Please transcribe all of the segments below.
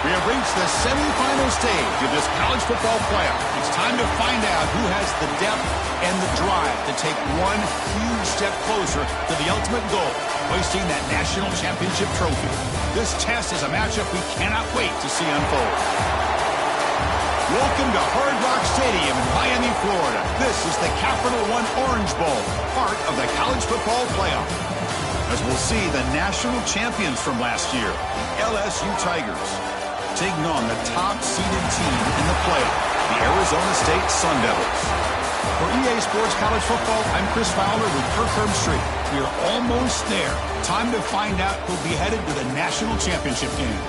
We have reached the semifinal stage of this college football playoff. It's time to find out who has the depth and the drive to take one huge step closer to the ultimate goal, hoisting that national championship trophy. This test is a matchup we cannot wait to see unfold. Welcome to Hard Rock Stadium in Miami, Florida. This is the Capital One Orange Bowl, part of the college football playoff. As we'll see the national champions from last year, the LSU Tigers, taking on the top-seeded team in the playoff, the Arizona State Sun Devils. For EA Sports College Football, I'm Chris Fowler with Kirk Herbstreit. We are almost there. Time to find out who'll be headed to the national championship game.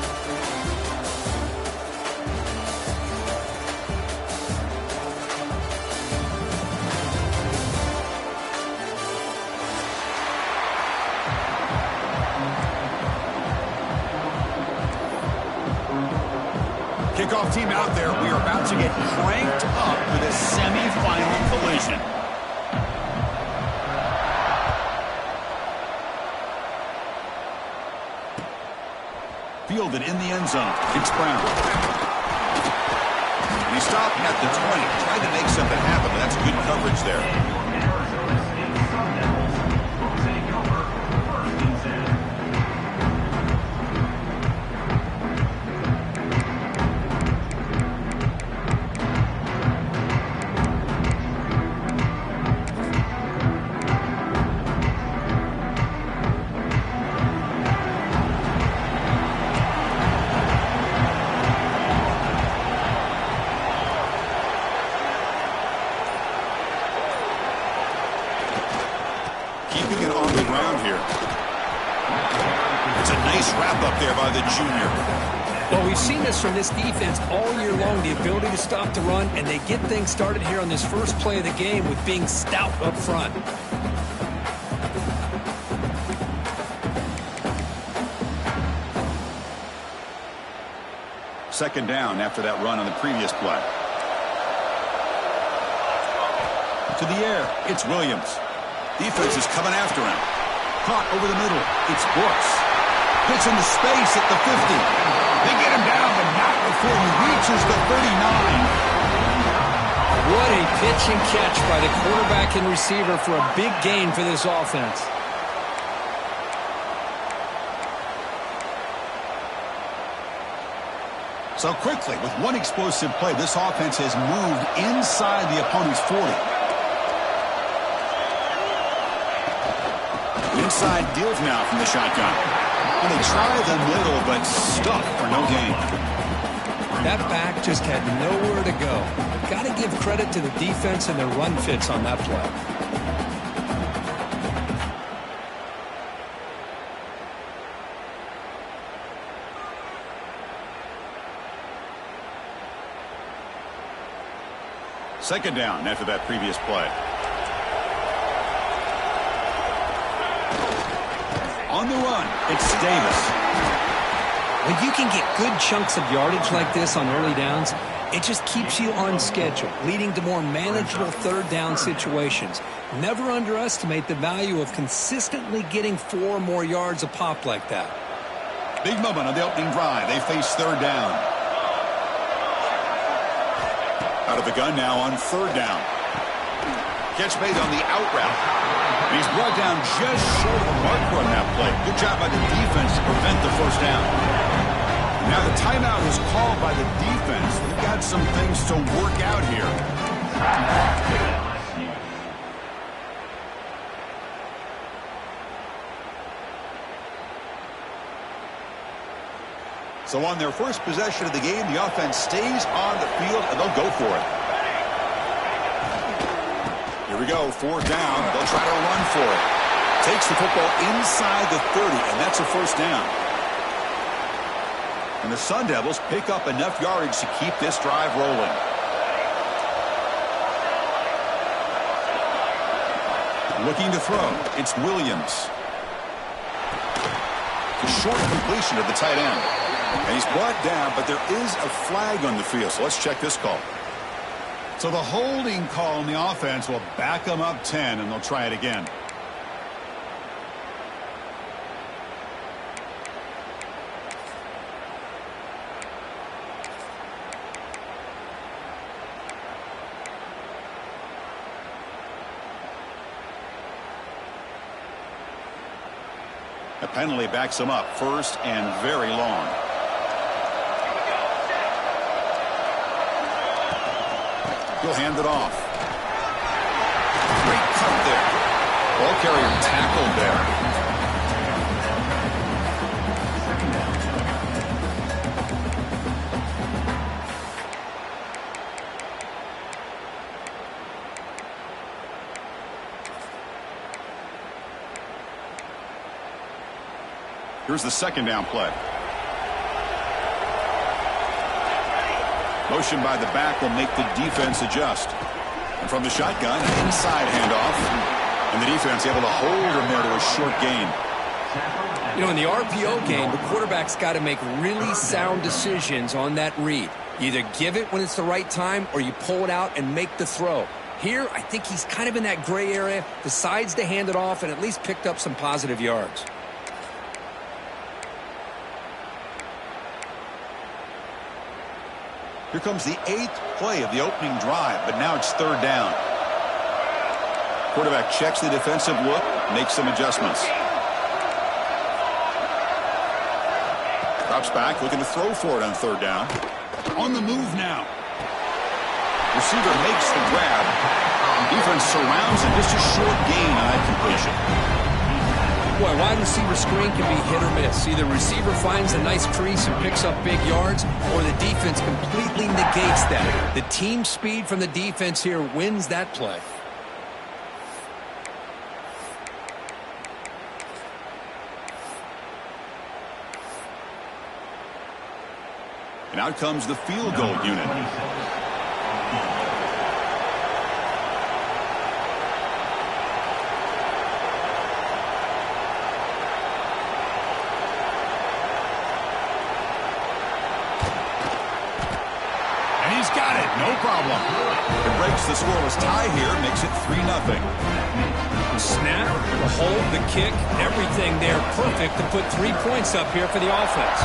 Kickoff team out there. We are about to get cranked up with a semifinal collision. Fielded in the end zone. It's Brown. And he stopped at the 20. Tried to make something happen, but that's good coverage there. Keeping it on the ground here. It's a nice wrap up there by the junior. Well, we've seen this from this defense all year long, the ability to stop the run, and they get things started here on this first play of the game with being stout up front. Second down after that run on the previous play. To the air, it's Williams. Defense is coming after him. Caught over the middle. It's Brooks. Gets into space at the 50. They get him down, but not before he reaches the 39. What a pitch and catch by the quarterback and receiver for a big gain for this offense. So quickly, with one explosive play, this offense has moved inside the opponent's 40. Inside deals now from the shotgun. And they try the middle, but stuck for no gain. That back just had nowhere to go. Got to give credit to the defense and their run fits on that play. Second down after that previous play. On the run, it's Davis. When you can get good chunks of yardage like this on early downs, it just keeps you on schedule, leading to more manageable third down situations. Never underestimate the value of consistently getting 4 or more yards a pop like that. Big moment on the opening drive. They face third down. Out of the gun now on third down. Catch made on the out route. He's brought down just short of the marker on that play. Good job by the defense to prevent the first down. Now the timeout was called by the defense. They've got some things to work out here. So on their first possession of the game, the offense stays on the field, and they'll go for it. Here we go, fourth down. They'll try to run for it. Takes the football inside the 30, and that's a first down. And the Sun Devils pick up enough yardage to keep this drive rolling. Looking to throw, it's Williams. A short completion of the tight end. And he's brought down, but there is a flag on the field, so let's check this call. So the holding call on the offense will back them up 10, and they'll try it again. The penalty backs him up, first and very long. He'll hand it off. Great cut there. Ball carrier tackled there. Here's the second down play. Motion by the back will make the defense adjust. And from the shotgun, an inside handoff. And the defense able to hold him there to a short gain. You know, in the RPO game, the quarterback's got to make really sound decisions on that read. You either give it when it's the right time or you pull it out and make the throw. Here, I think he's kind of in that gray area, decides to hand it off and at least picked up some positive yards. Here comes the 8th play of the opening drive, but now it's third down. Quarterback checks the defensive look, makes some adjustments. Drops back, looking to throw for it on third down. On the move now. Receiver makes the grab. Defense surrounds him, just a short gain on that completion. Boy, wide receiver screen can be hit or miss. Either receiver finds a nice crease and picks up big yards, or the defense completely negates that. The team speed from the defense here wins that play. And out comes the field goal unit. No problem. It breaks the scoreless tie here, makes it 3-0. The snap, the hold, the kick, everything there perfect to put 3 points up here for the offense.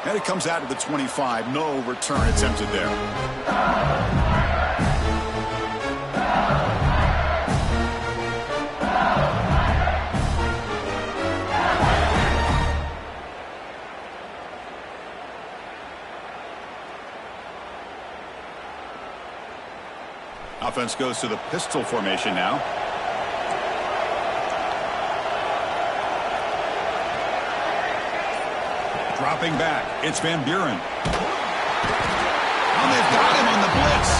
And it comes out to the 25. No return attempted there. Offense goes to the pistol formation now. Dropping back, it's Van Buren. And they've got him on the blitz.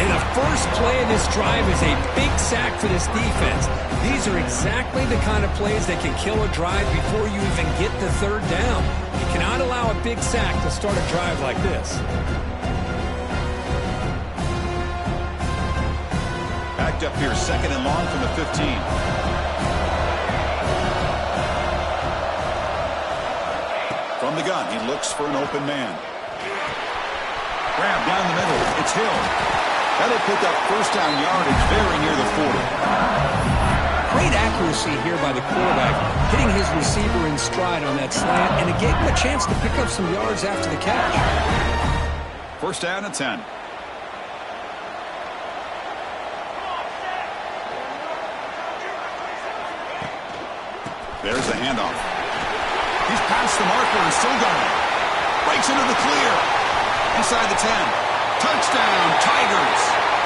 And the first play of this drive is a big sack for this defense. These are exactly the kind of plays that can kill a drive before you even get the third down. You cannot allow a big sack to start a drive like this. Backed up here, second and long from the 15. From the gun, he looks for an open man. Grab down the middle, it's Hill. That'll pick up first down yardage very near the 40. Great accuracy here by the quarterback, hitting his receiver in stride on that slant, and it gave him a chance to pick up some yards after the catch. First down and 10. There's the handoff. He's past the marker and still going. Breaks into the clear. Inside the 10. Touchdown, Tigers.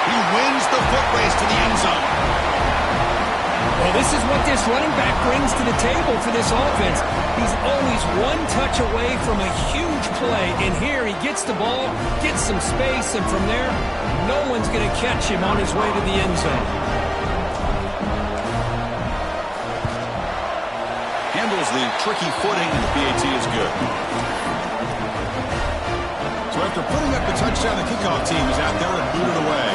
He wins the foot race to the end zone. Well, this is what this running back brings to the table for this offense. He's always one touch away from a huge play. And here he gets the ball, gets some space, and from there, no one's going to catch him on his way to the end zone. Handles the tricky footing, and the PAT is good. So after putting up the touchdown, the kickoff team is out there and booted away.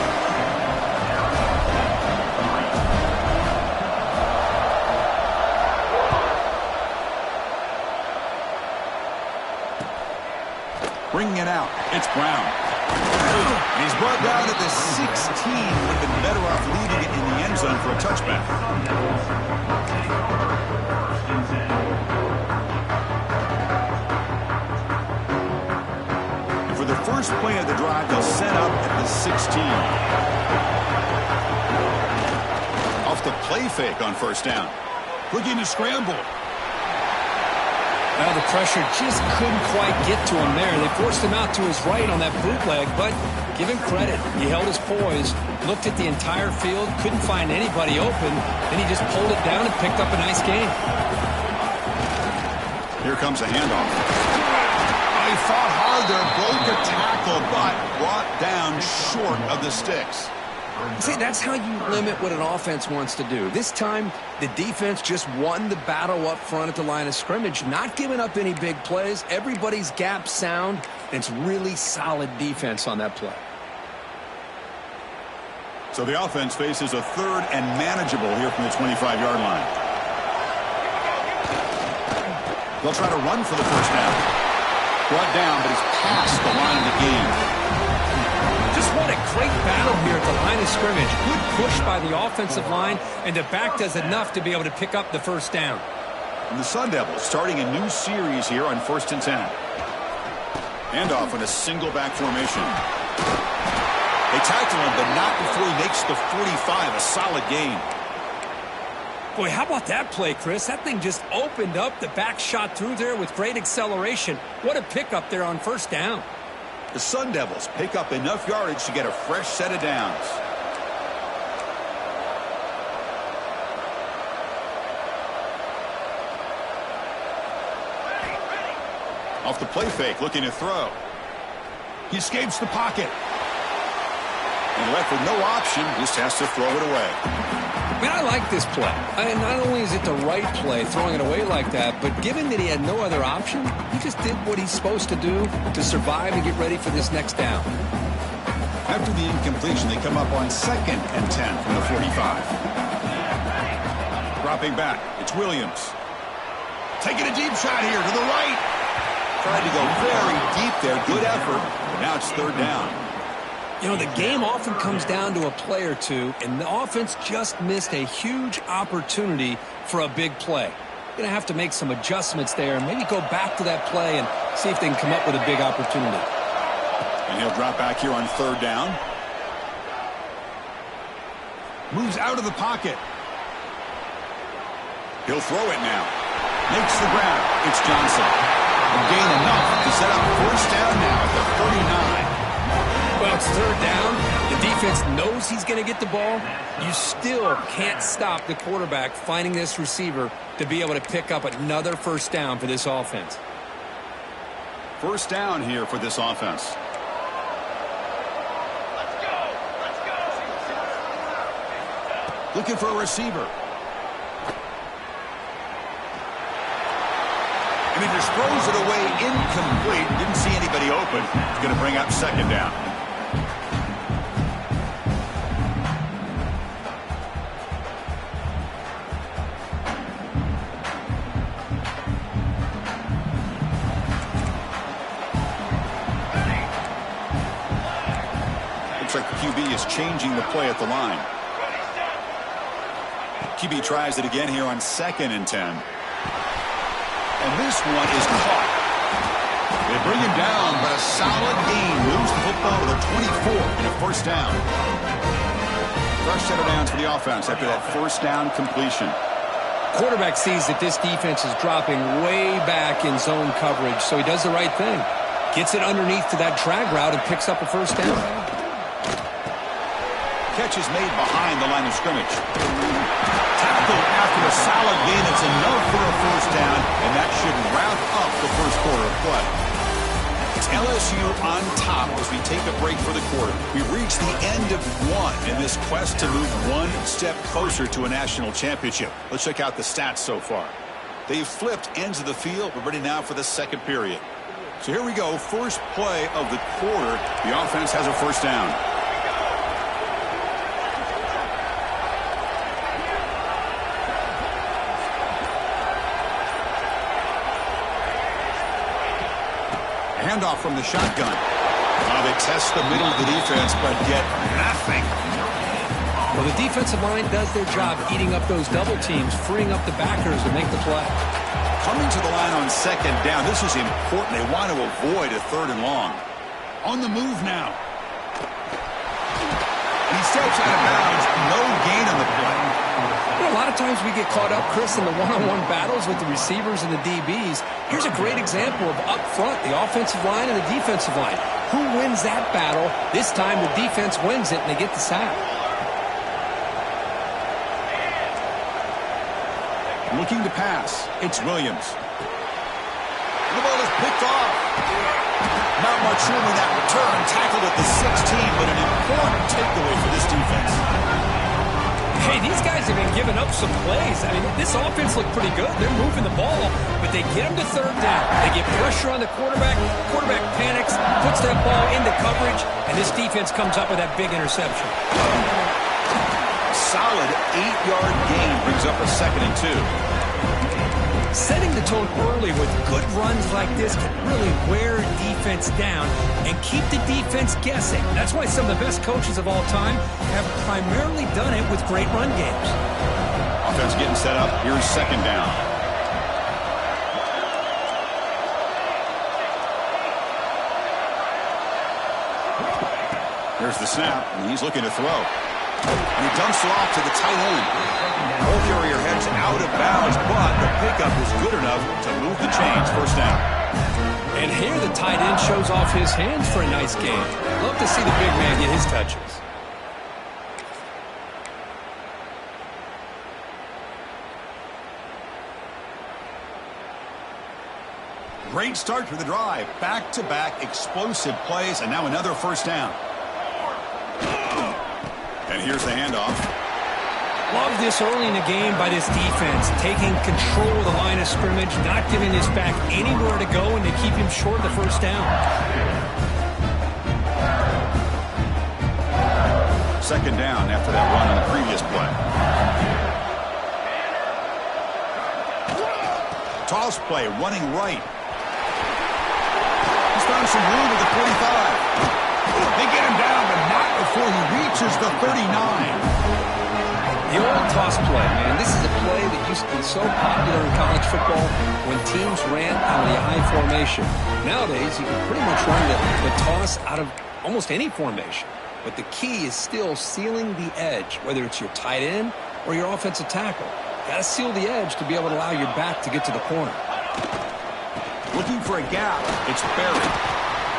Bringing it out, it's Brown. And he's brought down at the 16. Would have been better off leaving it in the end zone for a touchback. For the first play of the drive, they'll set up at the 16. Off the play fake on first down. Looking to scramble. Well, the pressure just couldn't quite get to him there. They forced him out to his right on that bootleg, but give him credit. He held his poise, looked at the entire field, couldn't find anybody open, then he just pulled it down and picked up a nice gain. Here comes a handoff. He fought hard there, broke a tackle, but brought down short of the sticks. See, that's how you limit what an offense wants to do. This time, the defense just won the battle up front at the line of scrimmage, not giving up any big plays. Everybody's gap sound, and it's really solid defense on that play. So the offense faces a third and manageable here from the 25-yard line. They'll try to run for the first down. Brought down, but it's past the line of the game. Just what a great battle here at the line of scrimmage. Good push by the offensive line, and the back does enough to be able to pick up the first down. And the Sun Devils starting a new series here on 1st and 10. Handoff in a single back formation. They tackle him, but not before he makes the 45, a solid gain. Boy, how about that play, Chris? That thing just opened up. The back shot through there with great acceleration. What a pickup there on first down. The Sun Devils pick up enough yardage to get a fresh set of downs. Off the play fake, looking to throw. He escapes the pocket. And left with no option, just has to throw it away. Man, I like this play. And not only is it the right play, throwing it away like that, but given that he had no other option, he just did what he's supposed to do to survive and get ready for this next down. After the incompletion, they come up on 2nd and 10 from the 45. Dropping back, it's Williams. Taking a deep shot here to the right. Tried to go very deep there, good effort, but now it's 3rd down. You know, the game often comes down to a play or two, and the offense just missed a huge opportunity for a big play. Going to have to make some adjustments there and maybe go back to that play and see if they can come up with a big opportunity. And he'll drop back here on 3rd down. Moves out of the pocket. He'll throw it now. Makes the grab. It's Johnson. A gain enough to set up 1st down now at the 39. Well, it's 3rd down. The defense knows he's going to get the ball. You still can't stop the quarterback finding this receiver to be able to pick up another 1st down for this offense. 1st down here for this offense. Let's go. Looking for a receiver. And he just throws it away incomplete. Didn't see anybody open. He's going to bring up 2nd down. Looks like the QB is changing the play at the line. QB tries it again here on 2nd and 10. And this one is caught. They bring him down, but a solid gain moves the football to the 24 and a 1st down. Fresh set of downs for the offense after that 1st down completion. Quarterback sees that this defense is dropping way back in zone coverage, so he does the right thing. Gets it underneath to that drag route and picks up a 1st down. Catch is made behind the line of scrimmage. Tackled after a solid gain. It's enough for a 1st down, and that should wrap up the 1st quarter of play. It's LSU on top as we take a break for the quarter. We've reached the end of one in this quest to move one step closer to a national championship. Let's check out the stats so far. They've flipped ends of the field. We're ready now for the 2nd period. So here we go. First play of the quarter. The offense has a 1st down. Handoff from the shotgun. They test the middle of the defense, but get nothing. Well, the defensive line does their job eating up those double teams, freeing up the backers to make the play. Coming to the line on 2nd down. This is important. They want to avoid a 3rd and long. On the move now. He steps out of bounds. No gain on the play. lot of times we get caught up, Chris, in the one-on-one battles with the receivers and the DBs. Here's a great example of up front, the offensive line and the defensive line. Who wins that battle? This time the defense wins it, and they get the sack. Looking to pass. It's Williams. The ball is picked off. Not much room in that return. Tackled at the 16, but an important takeaway for this defense. Hey, these guys have been giving up some plays. I mean, this offense looked pretty good. They're moving the ball, but they get them to third down. They get pressure on the quarterback. Quarterback panics, puts that ball into coverage, and this defense comes up with that big interception. Solid 8-yard gain brings up a 2nd and 2. Setting the tone early with good runs like this can really wear defense down and keep the defense guessing. That's why some of the best coaches of all time have primarily done it with great run games. Offense getting set up. Here's 2nd down. Here's the snap, and he's looking to throw. And he dumps it off to the tight end. Ball carrier heads out of bounds, but the pickup is good enough to move the chains. 1st down. And here the tight end shows off his hands for a nice game. Love to see the big man get his touches. Great start to the drive. Back-to-back explosive plays, and now another 1st down. And here's the handoff. Love this early in the game by this defense, taking control of the line of scrimmage, not giving this back anywhere to go, and to keep him short of the 1st down. 2nd down after that run on the previous play. Toss play, running right. He's found some room at the 45. They get him down, but not before he reaches the 39. The old toss play, man. This is a play that used to be so popular in college football when teams ran out of the I formation. Nowadays, you can pretty much run the toss out of almost any formation. But the key is still sealing the edge, whether it's your tight end or your offensive tackle. Got to seal the edge to be able to allow your back to get to the corner. Looking for a gap. It's buried.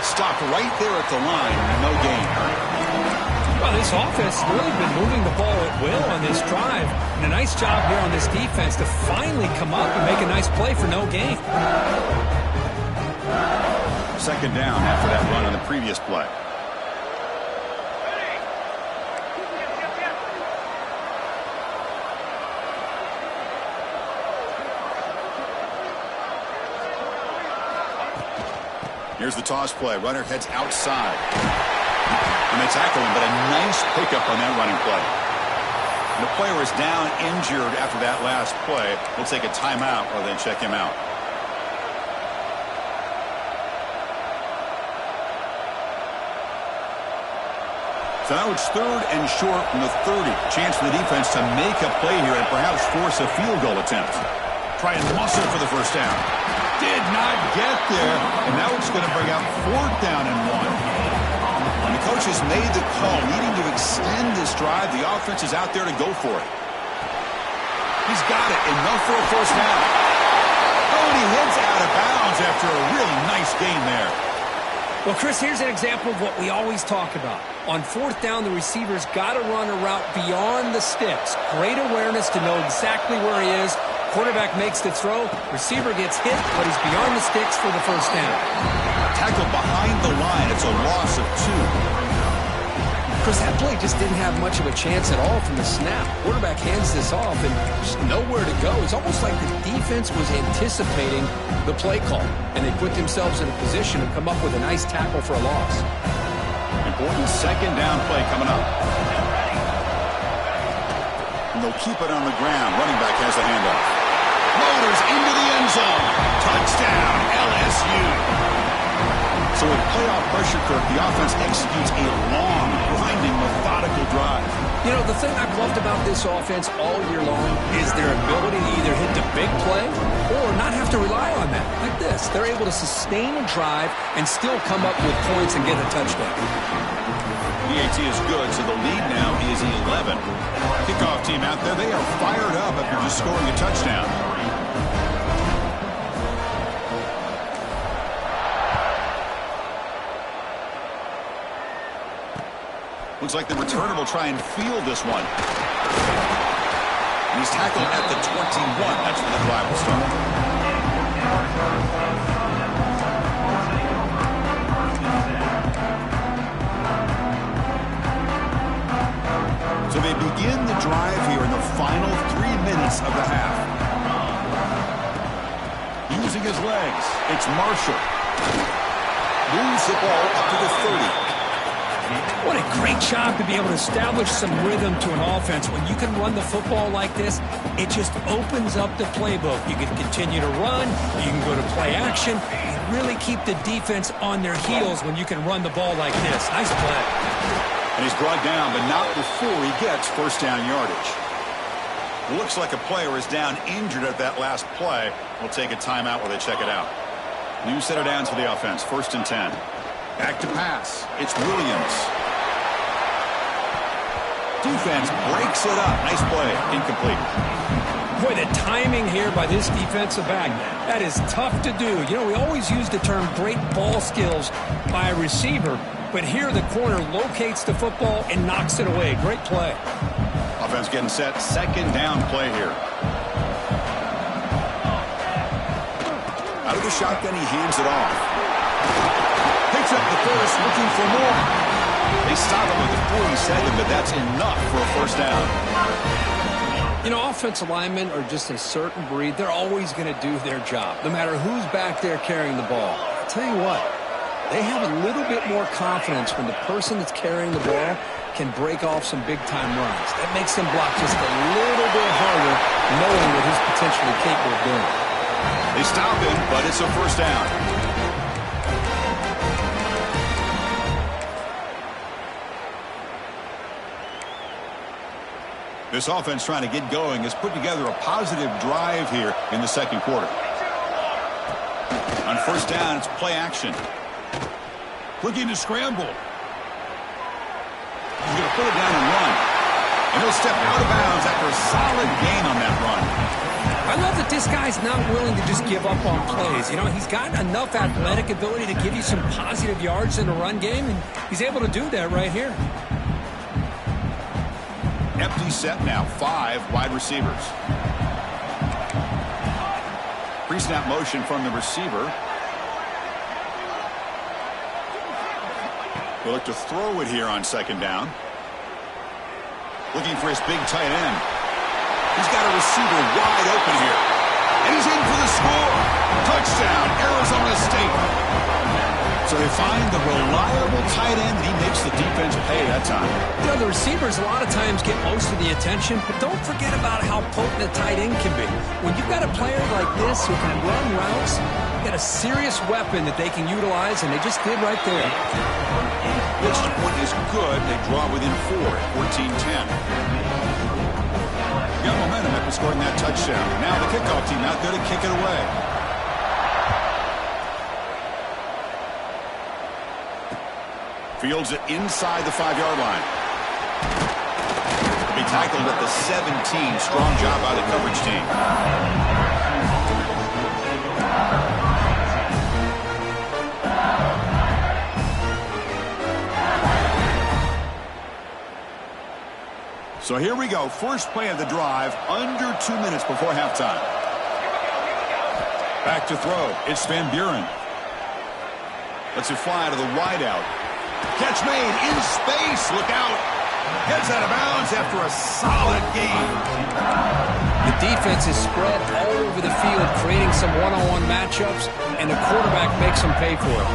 Stopped right there at the line. No gain. Well, this offense has really been moving the ball at will on this drive. And a nice job here on this defense to finally come up and make a nice play for no gain. 2nd down after that run on the previous play. Here's the toss play. Runner heads outside. And they tackle him, but a nice pickup on that running play. And the player is down injured after that last play. We'll take a timeout rather than check him out. So now it's 3rd and short from the 30. Chance for the defense to make a play here and perhaps force a field goal attempt. Try and muscle for the 1st down. Did not get there, and now it's going to bring out 4th down and 1. And the coach has made the call, needing to extend this drive. The offense is out there to go for it. He's got it, enough for a 1st down. Oh, and he heads out of bounds after a really nice gain there. Well, Chris, here's an example of what we always talk about. On 4th down, the receiver's got to run a route beyond the sticks. Great awareness to know exactly where he is. Quarterback makes the throw. Receiver gets hit, but he's beyond the sticks for the 1st down. Tackled behind the line. It's a loss of 2. Chris, that play just didn't have much of a chance at all from the snap. Quarterback hands this off and just nowhere to go. It's almost like the defense was anticipating the play call, and they put themselves in a position to come up with a nice tackle for a loss. Important 2nd down play coming up. And they'll keep it on the ground. Running back has the handoff. Motors into the end zone. Touchdown, LSU. So with playoff pressure, Kirk, the offense executes a long, grinding, methodical drive. You know, the thing I've loved about this offense all year long is their ability to either hit the big play or not have to rely on that. Like this, they're able to sustain a drive and still come up with points and get a touchdown. The AT is good, so the lead now is 11. Kickoff team out there, they are fired up. up after just scoring a touchdown. Looks like the returner will try and field this one. And he's tackled at the 21. That's where the drive will start. So they begin the drive here in the final 3 minutes of the half. Using his legs, it's Marshall. Moves the ball up to the 30. What a great job to be able to establish some rhythm to an offense. When you can run the football like this, it just opens up the playbook. You can continue to run, you can go to play action, and really keep the defense on their heels when you can run the ball like this. Nice play. And he's brought down, but not before he gets first down yardage. Looks like a player is down injured at that last play. We'll take a timeout while they check it out. New set of downs for the offense, 1st and 10. Back to pass. It's Williams. Defense breaks it up. Nice play. Incomplete. Boy, the timing here by this defensive back, that is tough to do. You know, we always use the term great ball skills by a receiver, but here the corner locates the football and knocks it away. Great play. Offense getting set. 2nd down play here. Out of the shotgun, he hands it off. Picks up the first, looking for more. They stop him with the 47, but that's enough for a first down. You know, offensive linemen are just a certain breed. They're always going to do their job, no matter who's back there carrying the ball. I'll tell you what, they have a little bit more confidence when the person that's carrying the ball can break off some big-time runs. That makes them block just a little bit harder, knowing what he's potentially capable of doing. They stop him, but it's a first down. This offense trying to get going has put together a positive drive here in the 2nd quarter. On first down, it's play action. Looking to scramble. He's going to put it down and run. And he'll step out of bounds after a solid gain on that run. I love that this guy's not willing to just give up on plays. You know, he's got enough athletic ability to give you some positive yards in the run game, and he's able to do that right here. Empty set now. 5 wide receivers. Pre-snap motion from the receiver. He'll look to throw it here on 2nd down. Looking for his big tight end. He's got a receiver wide open here. And he's in for the score. Touchdown, Arizona State. So they find the reliable tight end, and he makes the defense pay that time. You know, the receivers a lot of times get most of the attention, but don't forget about how potent a tight end can be. When you've got a player like this who can run routes, you've got a serious weapon that they can utilize, and they just did right there. Pitch to point is good. They draw within 4 at 14-10. Got momentum after scoring that touchdown. Now the kickoff team out there to kick it away. Fields it inside the 5-yard line. He'll be tackled at the 17. Strong job by the coverage team. So here we go. First play of the drive, under 2 minutes before halftime. Back to throw. It's Van Buren. Lets it fly to the wideout. Catch made in space. Look out. Heads out of bounds after a solid gain. The defense is spread all over the field, creating some one-on-one matchups, and the quarterback makes them pay for it.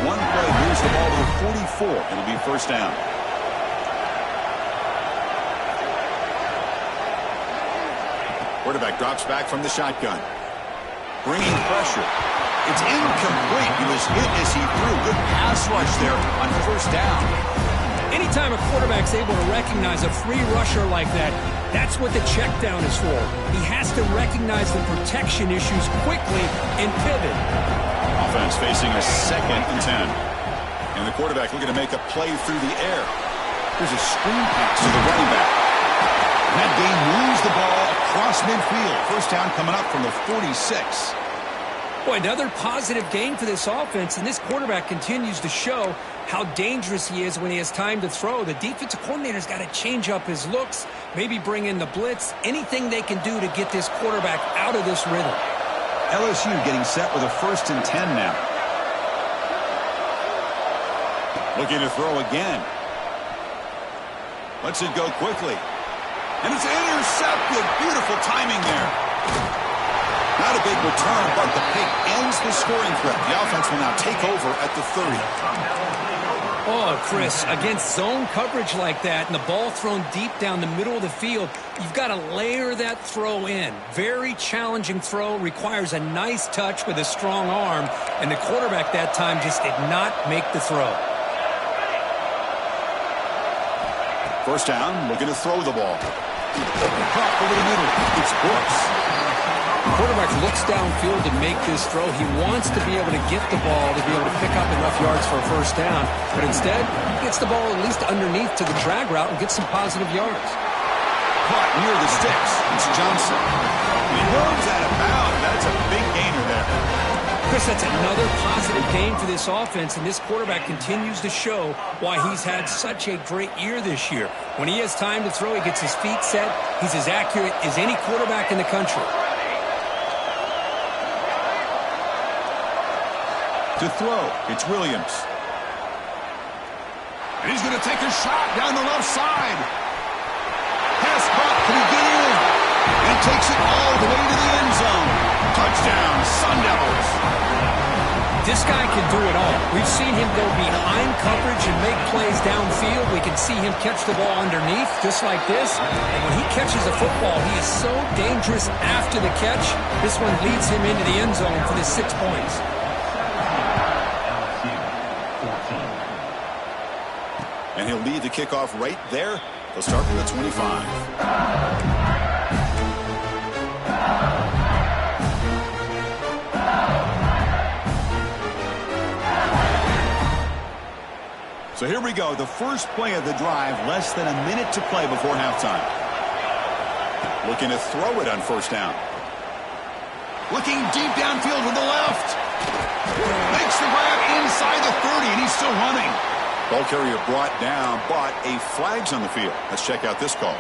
One play moves the ball to the 44. It'll be first down. Quarterback drops back from the shotgun. Bringing pressure. It's incomplete. He was hit as he threw. Good pass rush there on first down. Anytime a quarterback's able to recognize a free rusher like that, that's what the check down is for. He has to recognize the protection issues quickly and pivot. Offense facing a 2nd and 10. And the quarterback looking to make a play through the air. Here's a screen pass to the running back. And that game moves the ball midfield. First down coming up from the 46. Boy, another positive game for this offense, and this quarterback continues to show how dangerous he is when he has time to throw. The defensive coordinator's got to change up his looks, maybe bring in the blitz, anything they can do to get this quarterback out of this rhythm. LSU getting set with a 1st and 10 now. Looking to throw again. Lets it go quickly. And it's intercepted. Beautiful timing there. Not a big return, but the pick ends the scoring threat. The offense will now take over at the 30. Oh, Chris, against zone coverage like that and the ball thrown deep down the middle of the field, you've got to layer that throw in. Very challenging throw, requires a nice touch with a strong arm, and the quarterback that time just did not make the throw. First down, looking to throw the ball. Caught over the middle. It's Brooks. The quarterback looks downfield to make this throw. He wants to be able to get the ball to be able to pick up enough yards for a first down. But instead, he gets the ball at least underneath to the drag route and gets some positive yards. Caught near the sticks. It's Johnson. He moves out of bounds. That's a big gainer there. Chris, that's another positive game for this offense, and this quarterback continues to show why he's had such a great year this year. When he has time to throw, he gets his feet set. He's as accurate as any quarterback in the country. To throw, it's Williams. And he's going to take a shot down the left side. Pass caught. Can he get in? And he takes it all the way to the end zone. Touchdown, Sun Devils. This guy can do it all. We've seen him go behind coverage and make plays downfield. We can see him catch the ball underneath, just like this. And when he catches a football, he is so dangerous after the catch. This one leads him into the end zone for the 6 points. And he'll lead the kickoff right there. They'll start from the 25. So here we go. The first play of the drive, less than a minute to play before halftime. Looking to throw it on first down. Looking deep downfield to the left. Makes the grab inside the 30, and he's still running. Ball carrier brought down, but a flag's on the field. Let's check out this call.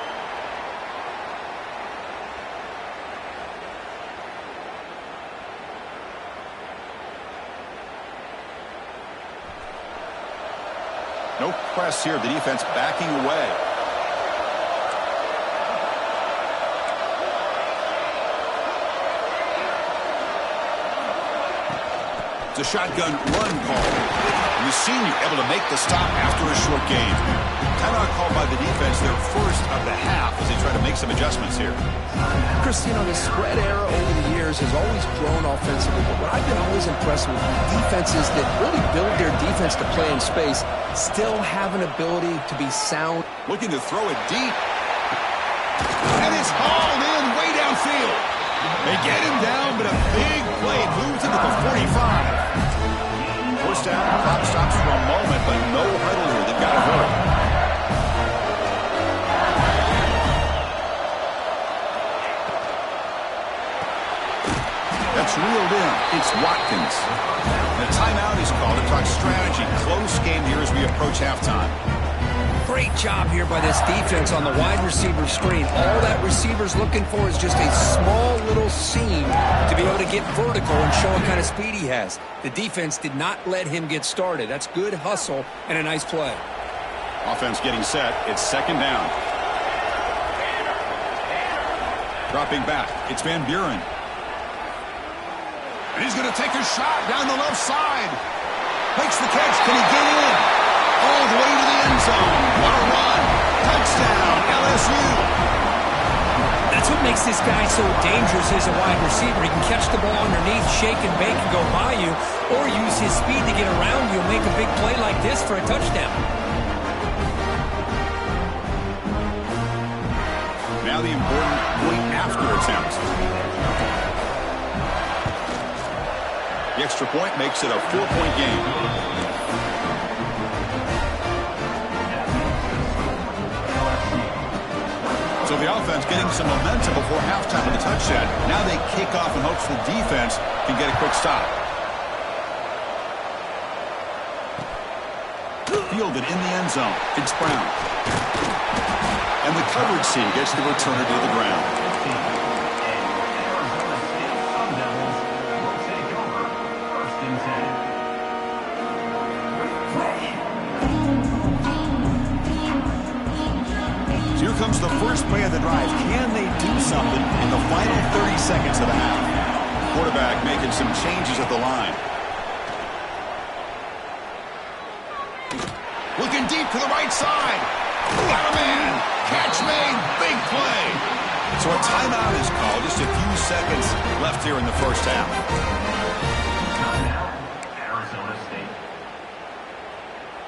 No press here. The defense backing away. It's a shotgun run call. And the senior able to make the stop after a short gain. Timeout called by the defense, their first of the half, as they try to make some adjustments here. Chris, you know, the spread era over the years has always grown offensively, but what I've been always impressed with defenses that really build their defense to play in space still have an ability to be sound. Looking to throw it deep. And it's hauled in way downfield. They get him down, but a big play moves into the 45. First down, clock stops for a moment, but no huddle here. They've got to hurry. That's reeled in. It's Watkins. The timeout is called to talk strategy. Close game here as we approach halftime. Great job here by this defense on the wide receiver screen. All that receiver's looking for is just a small little seam to be able to get vertical and show what kind of speed he has. The defense did not let him get started. That's good hustle and a nice play. Offense getting set. It's second down. Dropping back. It's Van Buren. And he's going to take a shot down the left side. Makes the catch. Can he get in? All the way to the end zone. What a run. Touchdown, LSU. That's what makes this guy so dangerous as a wide receiver. He can catch the ball underneath, shake and bake and go by you, or use his speed to get around you and make a big play like this for a touchdown. Now the important point after attempt. The extra point makes it a 4-point game. So the offense getting some momentum before halftime with a touchdown. Now they kick off in hopes the defense can get a quick stop. Fielded in the end zone. It's Brown. And the coverage C gets the returner to the ground. So here comes the first play of the drive. Can they do something in the final 30 seconds of the half? Quarterback making some changes at the line. Looking deep to the right side. Got a man. Catch made. Big play. So a timeout is called. Just a few seconds left here in the first half. Timeout, Arizona State.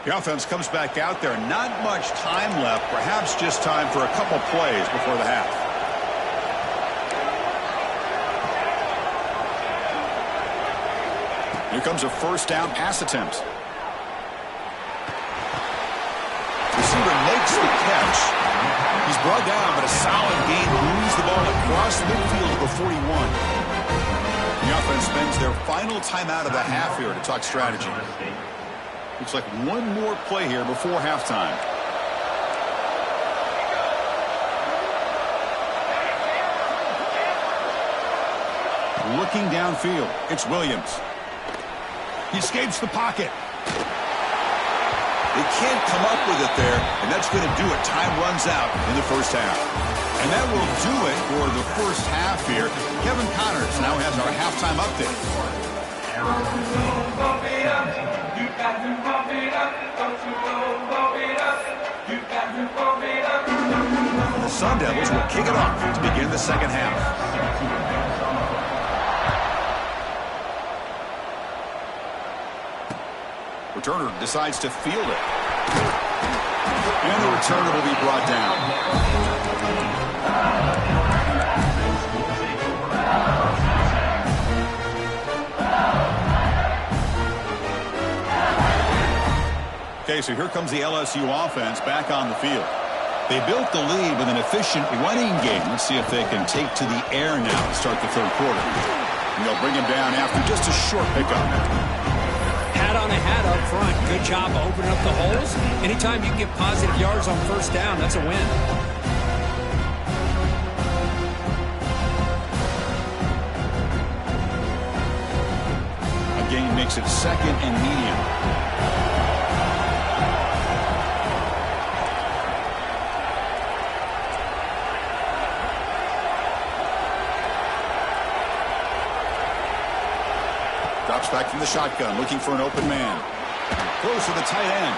The offense comes back out there. Not much time left. Perhaps just time for a couple plays before the half. Here comes a first down pass attempt. Receiver makes the catch. He's brought down, but a solid gain moves the ball across midfield to the 41. The offense spends their final timeout of the half here to talk strategy. Looks like one more play here before halftime. Looking downfield, it's Williams. He escapes the pocket. They can't come up with it there, and that's going to do it. Time runs out in the first half. And that will do it for the first half here. Kevin Connors now has our halftime update. The Sun Devils will kick it off to begin the second half. Returner decides to field it. And the returner will be brought down. Okay, so here comes the LSU offense back on the field. They built the lead with an efficient running game. Let's see if they can take to the air now to start the third quarter. And they'll bring him down after just a short pickup. Hat on a hat up front. Good job opening up the holes. Anytime you can get positive yards on first down, that's a win. A gain makes it second and medium. Drops back from the shotgun, looking for an open man. Close to the tight end.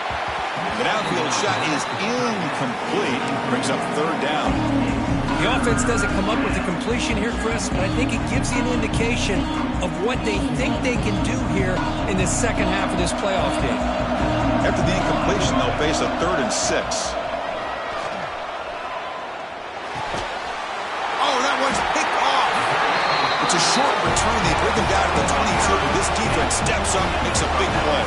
The downfield shot is incomplete. Brings up third down. The offense doesn't come up with a completion here, Chris, but I think it gives you an indication of what they think they can do here in the second half of this playoff game. After the incompletion, they'll face a 3rd and 6. Oh, that one's picked off. It's a short return. They bring him down at the 22. This defense steps up and makes a big play.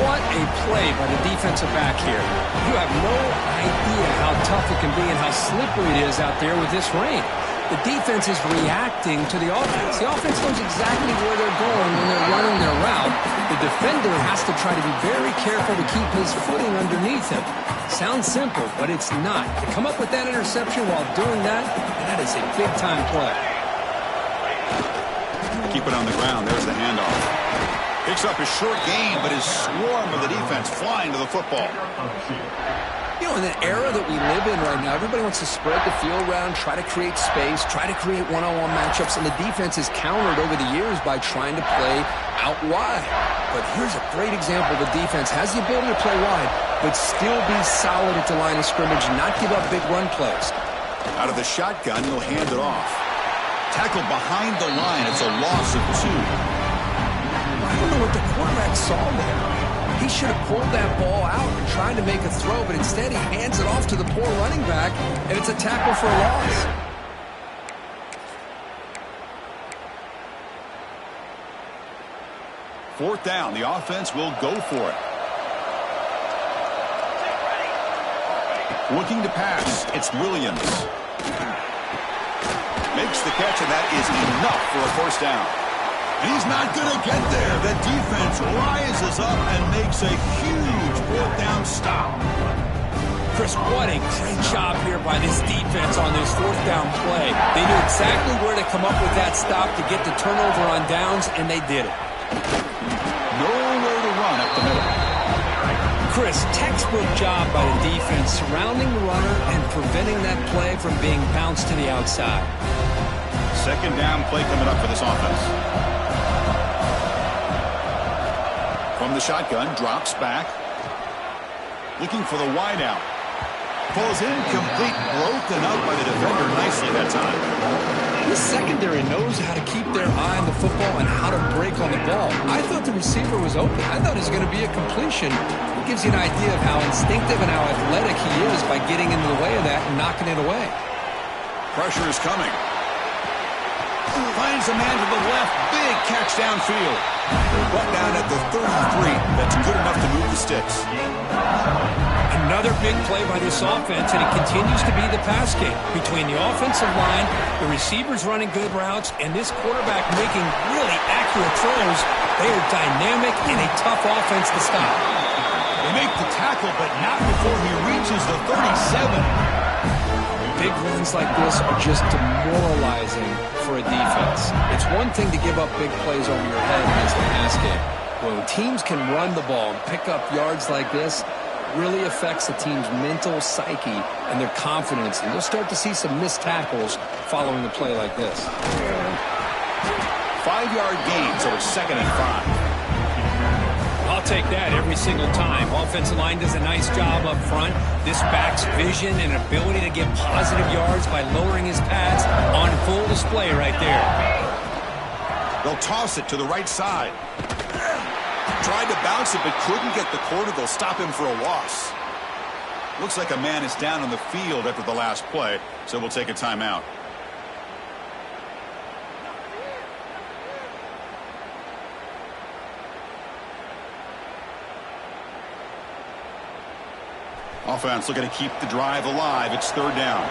What a play by the defensive back here. You have no idea how tough it can be and how slippery it is out there with this rain. The defense is reacting to the offense. The offense knows exactly where they're going when they're running their route. The defender has to try to be very careful to keep his footing underneath him. Sounds simple, but it's not. To come up with that interception while doing that, that is a big-time play. Keep it on the ground. There's the handoff. Picks up a short gain, but his swarm of the defense flying to the football. You know, in the era that we live in right now, everybody wants to spread the field around, try to create space, try to create one-on-one matchups, and the defense is countered over the years by trying to play out wide. But here's a great example. The defense has the ability to play wide, but still be solid at the line of scrimmage and not give up big run plays. Out of the shotgun, he'll hand it off. Tackled behind the line. It's a loss of 2. I don't know what the quarterback saw there. He should have pulled that ball out and tried to make a throw, but instead he hands it off to the poor running back, and it's a tackle for a loss. Fourth down. The offense will go for it. Looking to pass. It's Williams. Makes the catch, and that is enough for a first down. And he's not going to get there. The defense rises up and makes a huge fourth down stop. Chris, what a great job here by this defense on this fourth down play. They knew exactly where to come up with that stop to get the turnover on downs, and they did it. Nowhere to run up the middle. Chris, textbook job by the defense surrounding the runner and preventing that play from being bounced to the outside. Second down play coming up for this offense. From the shotgun, drops back. Looking for the wideout. Pulls incomplete, broken up by the defender nicely that time. This secondary knows how to keep their eye on the football and how to break on the ball. I thought the receiver was open. I thought it was going to be a completion. It gives you an idea of how instinctive and how athletic he is by getting into the way of that and knocking it away. Pressure is coming. Finds a man to the left. Big catch downfield. But down at the 33. That's good enough to move the sticks. Another big play by this offense, and it continues to be the pass game. Between the offensive line, the receivers running good routes, and this quarterback making really accurate throws, they are dynamic and a tough offense to stop. They make the tackle, but not before he reaches the 37. Big runs like this are just demoralizing for a defense. It's one thing to give up big plays over your head against the pass game. When teams can run the ball and pick up yards like this, really affects the team's mental psyche and their confidence. And you'll start to see some missed tackles following a play like this. 5-yard gain, so it's 2nd and 5. I'll take that every single time. Offensive line does a nice job up front. This back's vision and ability to get positive yards by lowering his pads on full display right there. They'll toss it to the right side. Tried to bounce it, but couldn't get the corner. They'll stop him for a loss. Looks like a man is down on the field after the last play, so we'll take a timeout. Offense looking to keep the drive alive. It's 3rd down.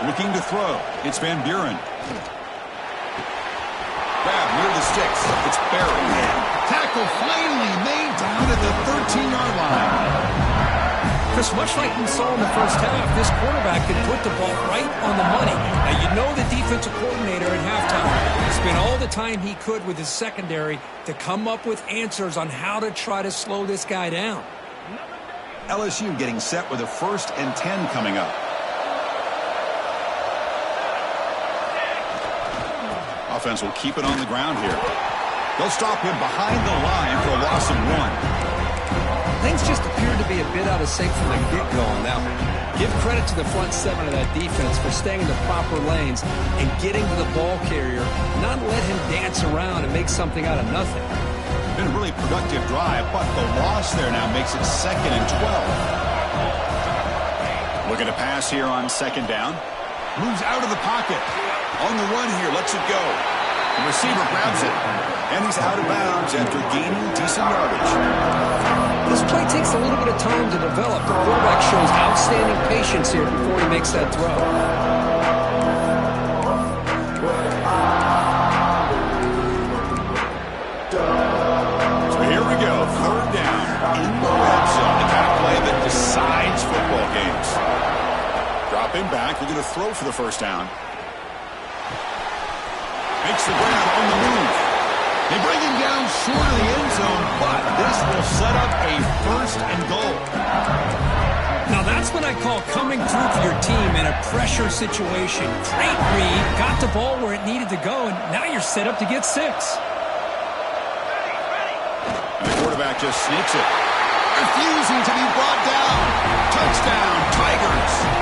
Looking to throw. It's Van Buren. Grab near the sticks. It's Barry. Tackle finally made down at the 13-yard line. Chris, much like we saw in the first half, this quarterback can put the ball right on the money. Now, you know the defensive coordinator at halftime spent all the time he could with his secondary to come up with answers on how to try to slow this guy down. LSU getting set with a 1st and 10 coming up. Offense will keep it on the ground here. They'll stop him behind the line for a loss of 1. Things just appeared to be a bit out of sync from the get-go on that one. Give credit to the front 7 of that defense for staying in the proper lanes and getting to the ball carrier, not let him dance around and make something out of nothing. Been a really productive drive, but the loss there now makes it 2nd and 12. Looking to pass here on 2nd down. Moves out of the pocket. On the run here, lets it go. The receiver grabs it, and he's out of bounds after gaining decent yardage. This play takes a little bit of time to develop. The quarterback shows outstanding patience here before he makes that throw. So here we go, 3rd down in the red zone. The kind of play that decides football games. Dropping back, we're going to throw for the 1st down. Makes the grab on the move. They bring him down short of the end zone, but this will set up a 1st and goal. Now that's what I call coming through for your team in a pressure situation. Great read, got the ball where it needed to go, and now you're set up to get 6. And the quarterback just sneaks it. Refusing to be brought down. Touchdown, Tigers.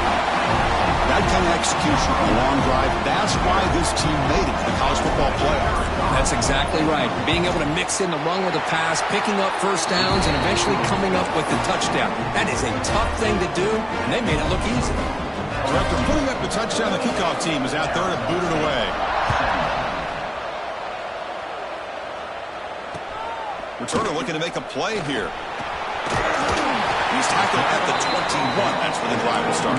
That kind of execution on a long drive, that's why this team made it to the college football playoff. That's exactly right. Being able to mix in the run with the pass, picking up 1st downs, and eventually coming up with the touchdown. That is a tough thing to do, and they made it look easy. So after putting up the touchdown, the kickoff team is out there to boot it away. Returner looking to make a play here. He He's tackled at the 21. That's where the drive will start.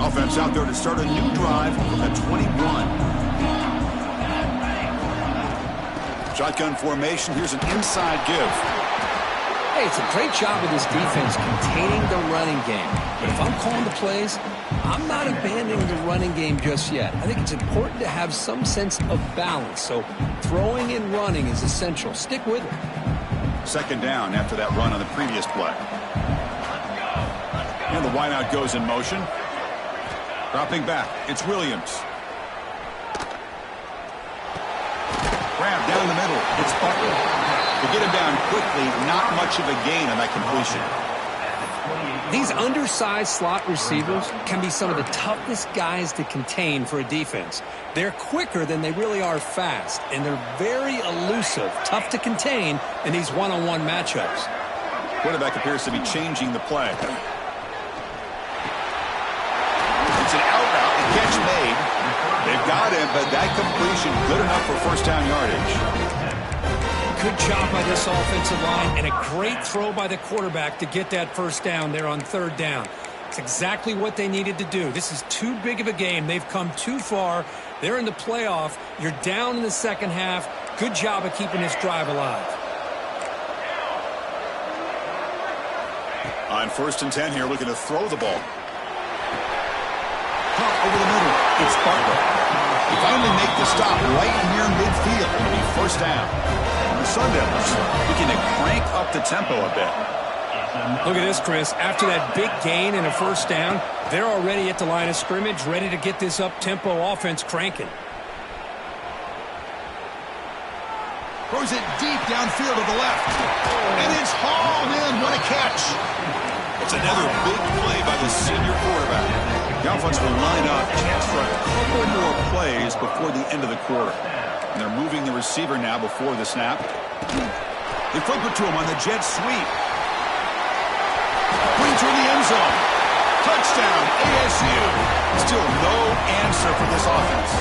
Offense out there to start a new drive from the 21. Shotgun formation. Here's an inside give. Hey, it's a great job of this defense containing the running game. But if I'm calling the plays, I'm not abandoning the running game just yet. I think it's important to have some sense of balance. So throwing and running is essential. Stick with it. Second down after that run on the previous play. And the wideout goes in motion. Dropping back, it's Williams. Grab down the middle, it's Butler. To get him down quickly, not much of a gain on that completion. These undersized slot receivers can be some of the toughest guys to contain for a defense. They're quicker than they really are fast, and they're very elusive, tough to contain in these one-on-one matchups. Quarterback appears to be changing the play. It's an out route, the catch made. They've got him, but that completion good enough for first down yardage. Good job by this offensive line, and a great throw by the quarterback to get that first down there on third down. It's exactly what they needed to do. This is too big of a game. They've come too far. They're in the playoff. You're down in the second half. Good job of keeping this drive alive. On 1st and 10 here, looking to throw the ball. Pump over the middle. It's Butler. He finally make the stop right near midfield. It'll be first down. The Sun Devils looking to crank up the tempo a bit. Look at this, Chris. After that big gain and a first down, they're already at the line of scrimmage, ready to get this up-tempo offense cranking. Throws it deep downfield to the left. And it's hauled in. What a catch. It's another big play by the senior quarterback. The offense will line up, chance for a couple more plays before the end of the quarter. And they're moving the receiver now before the snap. They flip it to him on the jet sweep. Putting toward the end zone. Touchdown, ASU. Still no answer for this offense.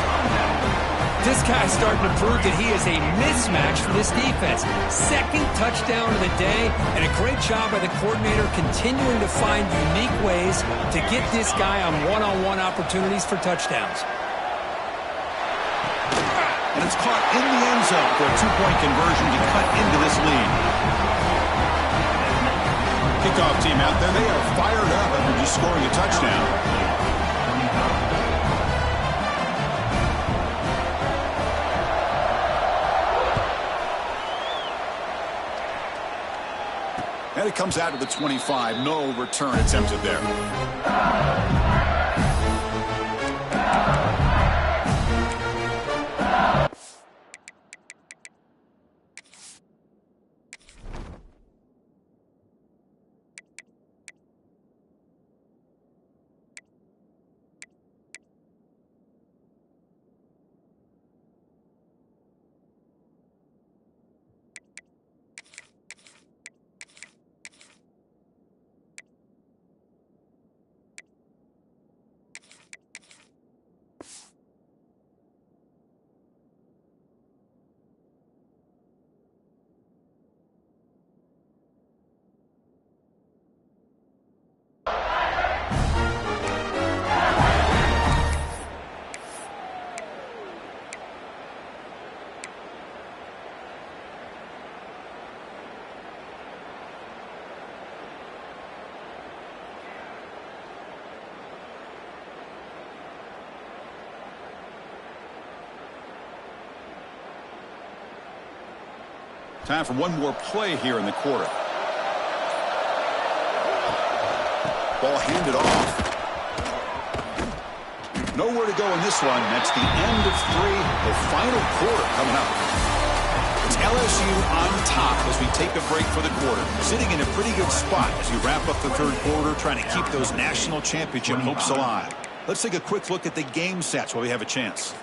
This guy's starting to prove that he is a mismatch for this defense. Second touchdown of the day, and a great job by the coordinator continuing to find unique ways to get this guy on one-on-one opportunities for touchdowns. And it's caught in the end zone for a two-point conversion to cut into this lead. Kickoff team out there. They are fired up after just scoring a touchdown. And it comes out to the 25. No return attempted there. Time for one more play here in the quarter. Ball handed off. Nowhere to go in this one. That's the end of 3. The final quarter coming up. It's LSU on top as we take a break for the quarter. Sitting in a pretty good spot as we wrap up the third quarter, trying to keep those national championship hopes alive. Let's take a quick look at the game stats while we have a chance.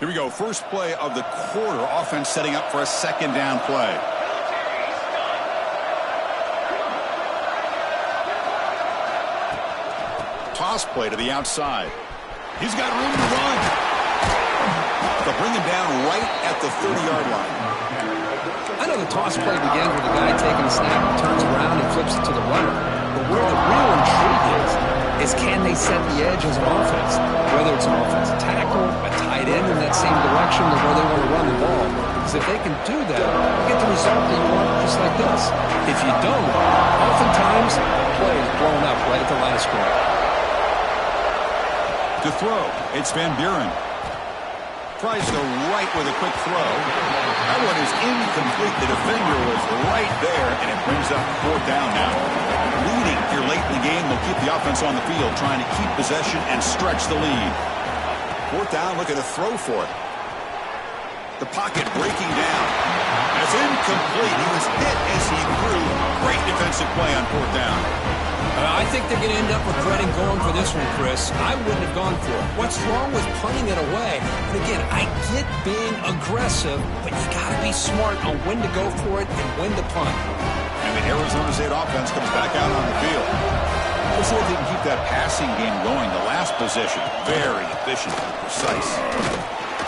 Here we go. First play of the quarter. Offense setting up for a second down play. Toss play to the outside. He's got room to run. They'll bring him down right at the 30-yard line. I know the toss play begins with the guy taking a snap, turns around and flips it to the runner. But where the real intrigue is can they set the edge as an offense? Whether it's an offensive tackle, a tight end in that same direction, or where they want to run the ball. Because if they can do that, you get the result that you want just like this. If you don't, oftentimes the play is blown up right at the line of scrimmage. To throw, it's Van Buren. Tries to right with a quick throw. That one is incomplete. The defender was right there, and it brings up fourth down now. Leading here late in the game, they'll keep the offense on the field, trying to keep possession and stretch the lead. Fourth down, looking to throw for it. The pocket breaking down. That's incomplete. He was hit as he threw. Great defensive play on fourth down. I think they're going to end up regretting going for this one, Chris. I wouldn't have gone for it. What's wrong with punting it away? And again, I get being aggressive, but you got to be smart on when to go for it and when to punt. And the Arizona State offense comes back out on the field. Let's see if they can keep that passing game going. The last possession, very efficient and precise.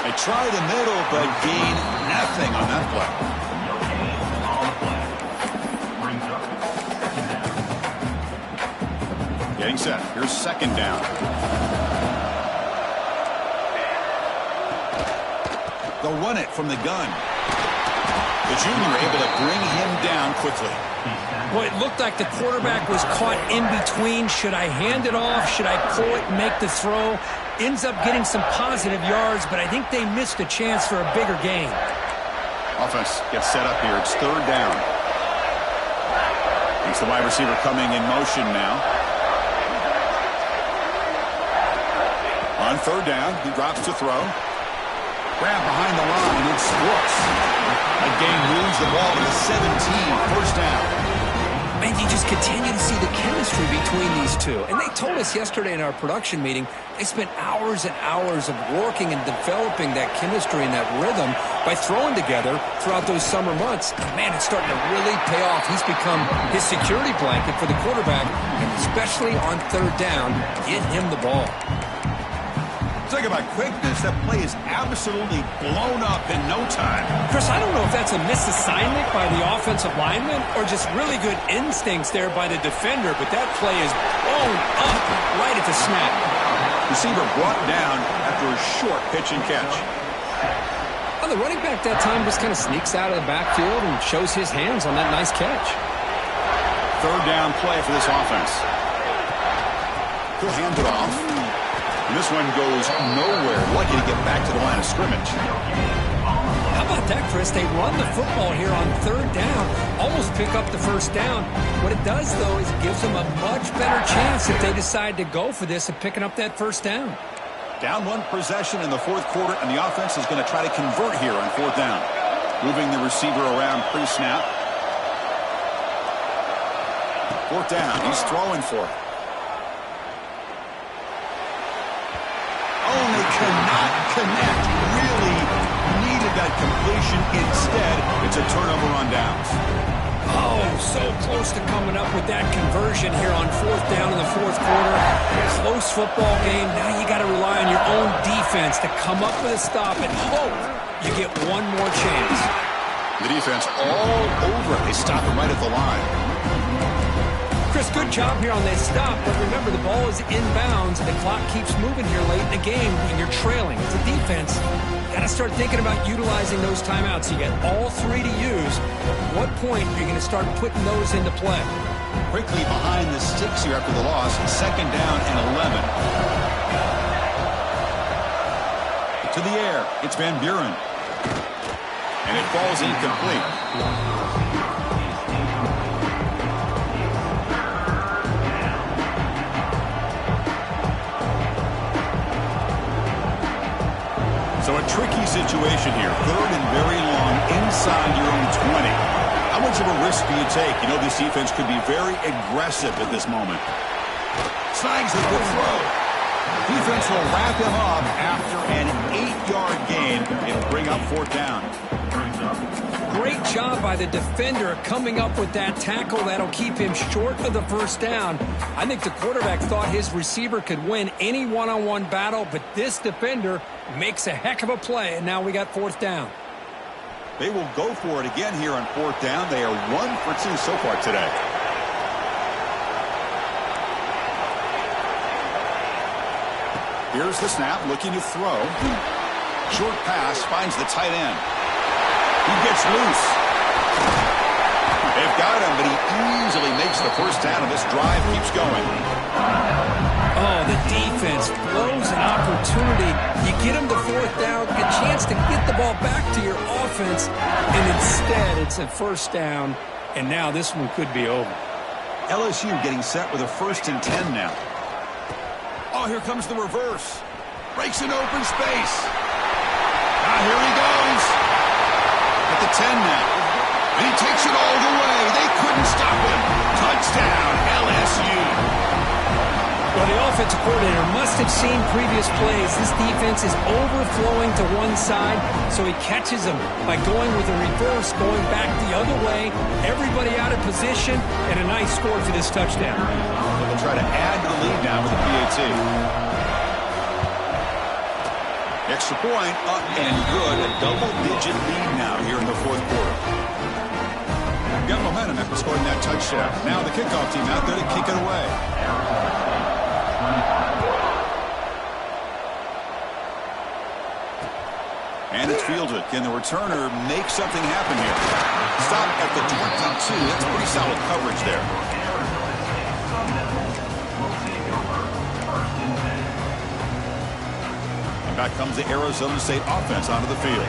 They try the middle, but gain nothing on that play. Getting set. Here's second down. They'll run it from the gun. The junior able to bring him down quickly. Well, it looked like the quarterback was caught in between. Should I hand it off? Should I pull it and make the throw? Ends up getting some positive yards, but I think they missed a chance for a bigger gain. Offense gets set up here. It's third down. It's the wide receiver coming in motion now. On third down, he drops to throw. Grab behind the line, it's Brooks. That game moves the ball to the 17, first down. Man, you just continue to see the chemistry between these two. And they told us yesterday in our production meeting, they spent hours and hours of working and developing that chemistry and that rhythm by throwing together throughout those summer months. And man, it's starting to really pay off. He's become his security blanket for the quarterback, and especially on third down, get him the ball. Talk about quickness. That play is absolutely blown up in no time. Chris, I don't know if that's a misassignment by the offensive lineman or just really good instincts there by the defender, but that play is blown up right at the snap. Receiver brought down after a short pitch and catch. Well, the running back that time just kind of sneaks out of the backfield and shows his hands on that nice catch. Third down play for this offense. He'll hand it off. And this one goes nowhere. Lucky to get back to the line of scrimmage. How about that, Chris? They run the football here on third down, almost pick up the first down. What it does, though, is it gives them a much better chance if they decide to go for this of picking up that first down. Down one possession in the fourth quarter, and the offense is going to try to convert here on fourth down. Moving the receiver around pre-snap. Fourth down. He's throwing for it. Only cannot connect. Really needed that completion. Instead, it's a turnover on downs. Oh, so close to coming up with that conversion here on fourth down in the fourth quarter. Close football game. Now you got to rely on your own defense to come up with a stop and hope you get one more chance. The defense all over it. They stop him right at the line. Chris, good job here on that stop, but remember the ball is inbounds and the clock keeps moving here late in the game and you're trailing. As a defense, you got to start thinking about utilizing those timeouts. You got all three to use. At what point are you going to start putting those into play? Quickly behind the sticks here after the loss. Second down and 11. To the air. It's Van Buren. And it falls incomplete. So a tricky situation here. Third and very long inside your own 20. How much of a risk do you take? You know this defense could be very aggressive at this moment. Snags the good throw. Defense will wrap him up after an 8-yard gain. It'll bring up 4th down. Great job by the defender coming up with that tackle that'll keep him short of the 1st down. I think the quarterback thought his receiver could win any one-on-one battle, but this defender makes a heck of a play, and now we got 4th down. They will go for it again here on 4th down. They are 1 for 2 so far today. Here's the snap, looking to throw. Short pass, finds the tight end. He gets loose. They've got him, but he easily makes the 1st down, and this drive keeps going. Oh, the defense blows an opportunity. You get him the 4th down, a chance to get the ball back to your offense, and instead it's a 1st down, and now this one could be over. LSU getting set with a 1st and 10 now. Oh, here comes the reverse. Breaks an open space. Now here he goes. At the 10 now. And he takes it all the way. They couldn't stop him. Touchdown, LSU. Well, the offensive coordinator must have seen previous plays. This defense is overflowing to one side, so he catches them by going with a reverse, going back the other way. Everybody out of position, and a nice score for this touchdown. They'll try to add to the lead now with the PAT. Extra point, up and good. A double-digit lead now here in the 4th quarter. Got momentum after scoring that touchdown. Now the kickoff team out there to kick it away. And it's fielded. Can the returner make something happen here? Stop at the 22. That's pretty solid coverage there. And back comes the Arizona State offense onto the field.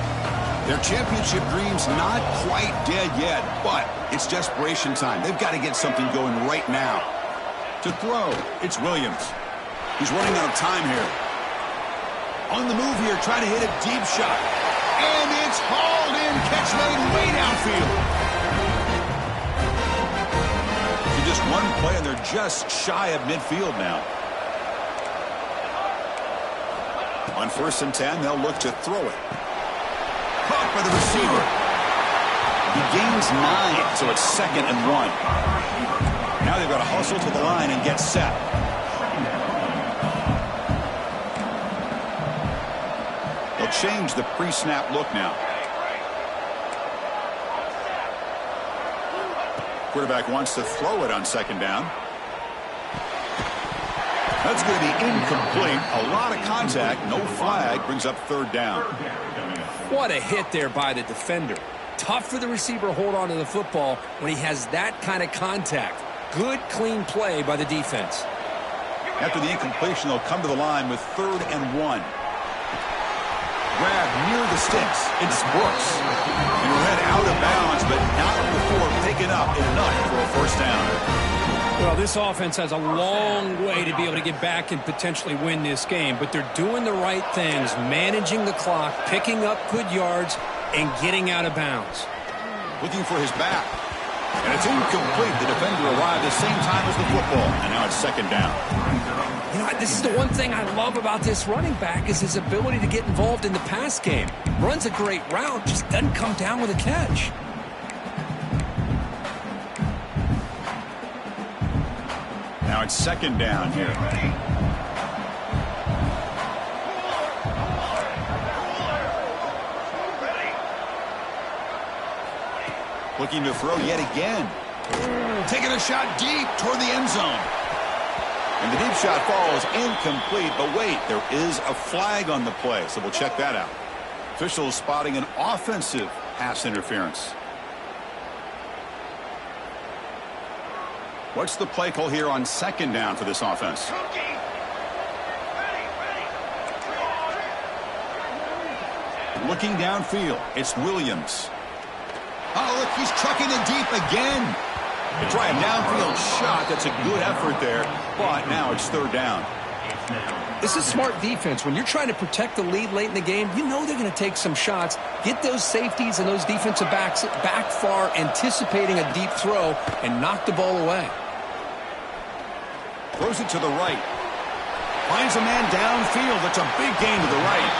Their championship dreams not quite dead yet, but it's desperation time. They've got to get something going right now. To throw, it's Williams. He's running out of time here. On the move here, trying to hit a deep shot. And it's hauled in. Catch made way downfield. So just one play, and they're just shy of midfield now. On 1st and 10, they'll look to throw it. Caught by the receiver. He gains 9, so it's 2nd and 1. Now they've got to hustle to the line and get set. They'll change the pre-snap look now. Quarterback wants to throw it on 2nd down. That's going to be incomplete. A lot of contact. No flag. Brings up 3rd down. What a hit there by the defender. Tough for the receiver to hold on to the football when he has that kind of contact. Good, clean play by the defense. After the incompletion, they'll come to the line with 3rd and 1. Grab near the sticks. It's Brooks. He went out of bounds, but not before picking up enough for a 1st down. Well, this offense has a long way to be able to get back and potentially win this game, but they're doing the right things, managing the clock, picking up good yards, and getting out of bounds. Looking for his back. And it's incomplete. The defender arrived at the same time as the football, and now it's 2nd down. You know, this is the one thing I love about this running back is his ability to get involved in the pass game. Runs a great route, just doesn't come down with a catch. Now it's 2nd down here. Looking to throw yet again. Taking a shot deep toward the end zone. And the deep shot falls incomplete. But wait, there is a flag on the play, so we'll check that out. Officials spotting an offensive pass interference. What's the play call here on 2nd down for this offense? Looking downfield, it's Williams. Oh, look, he's trucking it deep again. They try a downfield shot. That's a good effort there, but now it's 3rd down. This is smart defense. When you're trying to protect the lead late in the game, you know they're going to take some shots. Get those safeties and those defensive backs back far, anticipating a deep throw, and knock the ball away. Throws it to the right. Finds a man downfield. That's a big gain to the right.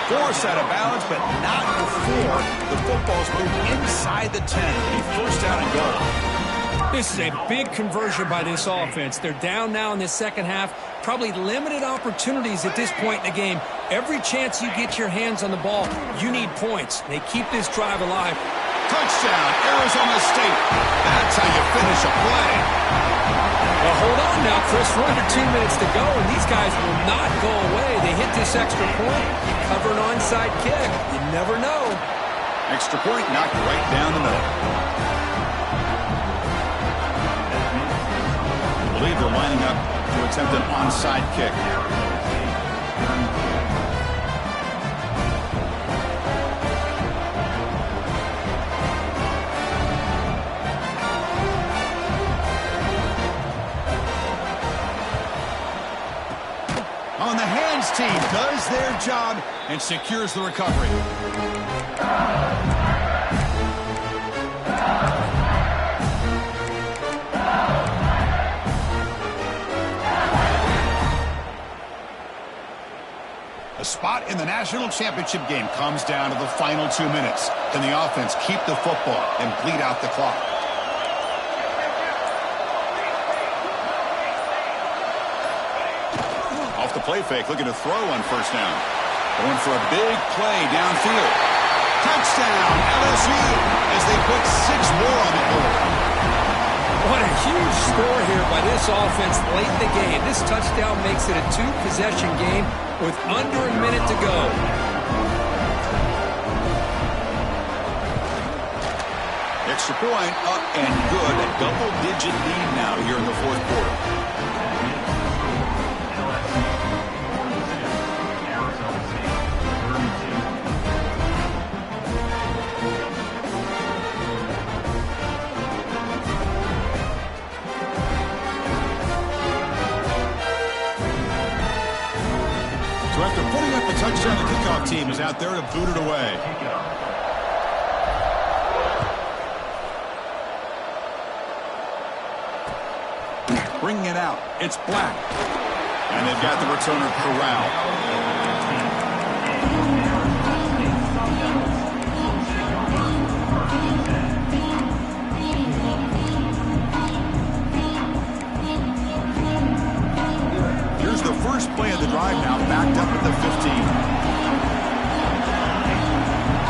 Forced out of bounds, but not before the football's moved inside the 10. A first down and goal. This is a big conversion by this offense. They're down now in the second half. Probably limited opportunities at this point in the game. Every chance you get your hands on the ball, you need points. They keep this drive alive. Touchdown, Arizona State. That's how you finish a play. Well, hold on now, Chris. We're under 2 minutes to go, and these guys will not go away. They hit this extra point. You cover an onside kick. You never know. Extra point knocked right down the middle. I believe they're lining up to attempt an onside kick. On the hands team does their job and secures the recovery. The spot in the national championship game comes down to the final 2 minutes. Can the offense keep the football and bleed out the clock? Off the play fake, looking to throw on first down. Going for a big play downfield. Touchdown, LSU, as they put 6 more on the board. What a huge score here by this offense late in the game. This touchdown makes it a 2-possession game with under a minute to go. Extra point up and good. A double-digit lead now here in the fourth quarter. So after putting up a touchdown, the kickoff team is out there to boot it away. Bringing it out. It's Black. And they've got the returner corralled. Here's the first play of the drive now, backed up at the 15.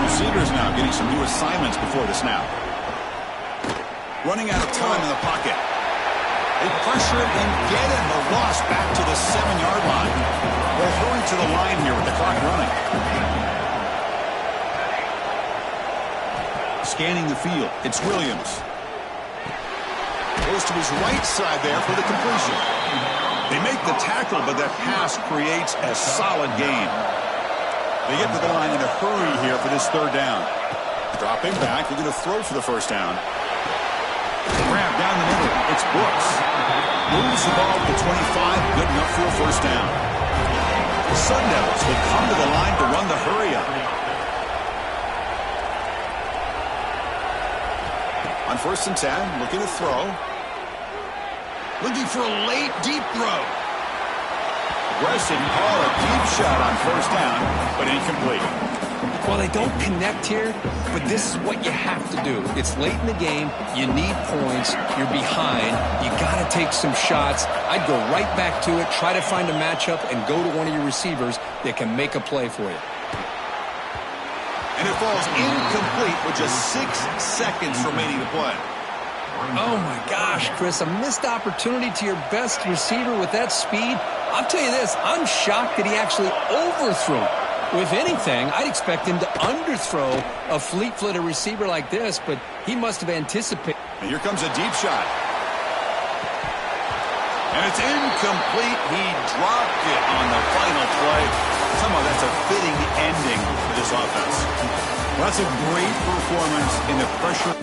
Receivers now getting some new assignments before the snap. Running out of time in the pocket. They pressure it and get him. The loss back to the 7-yard line. They're throwing to the line here with the clock running. Scanning the field. It's Williams. Goes to his right side there for the completion. They make the tackle, but that pass creates a solid gain. They get to the line in a hurry here for this third down. Dropping back. They're going to throw for the first down. Grab down the middle. It's Brooks. Moves the ball to the 25. Good enough for a first down. The Sun Devils will come to the line to run the hurry up. On first and 10, looking to throw. Looking for a late deep throw. Aggressive call, a deep shot on first down, but incomplete. Well, they don't connect here, but this is what you have to do. It's late in the game. You need points. You're behind. You got to take some shots. I'd go right back to it, try to find a matchup, and go to one of your receivers that can make a play for you. And it falls incomplete with just 6 seconds remaining to play. Oh, my gosh, Chris, a missed opportunity to your best receiver with that speed. I'll tell you this, I'm shocked that he actually overthrew. If anything, I'd expect him to underthrow a fleet-footed receiver like this, but he must have anticipated. And here comes a deep shot. And it's incomplete. He dropped it on the final play. Somehow that's a fitting ending for this offense. Well, that's a great performance in the pressure.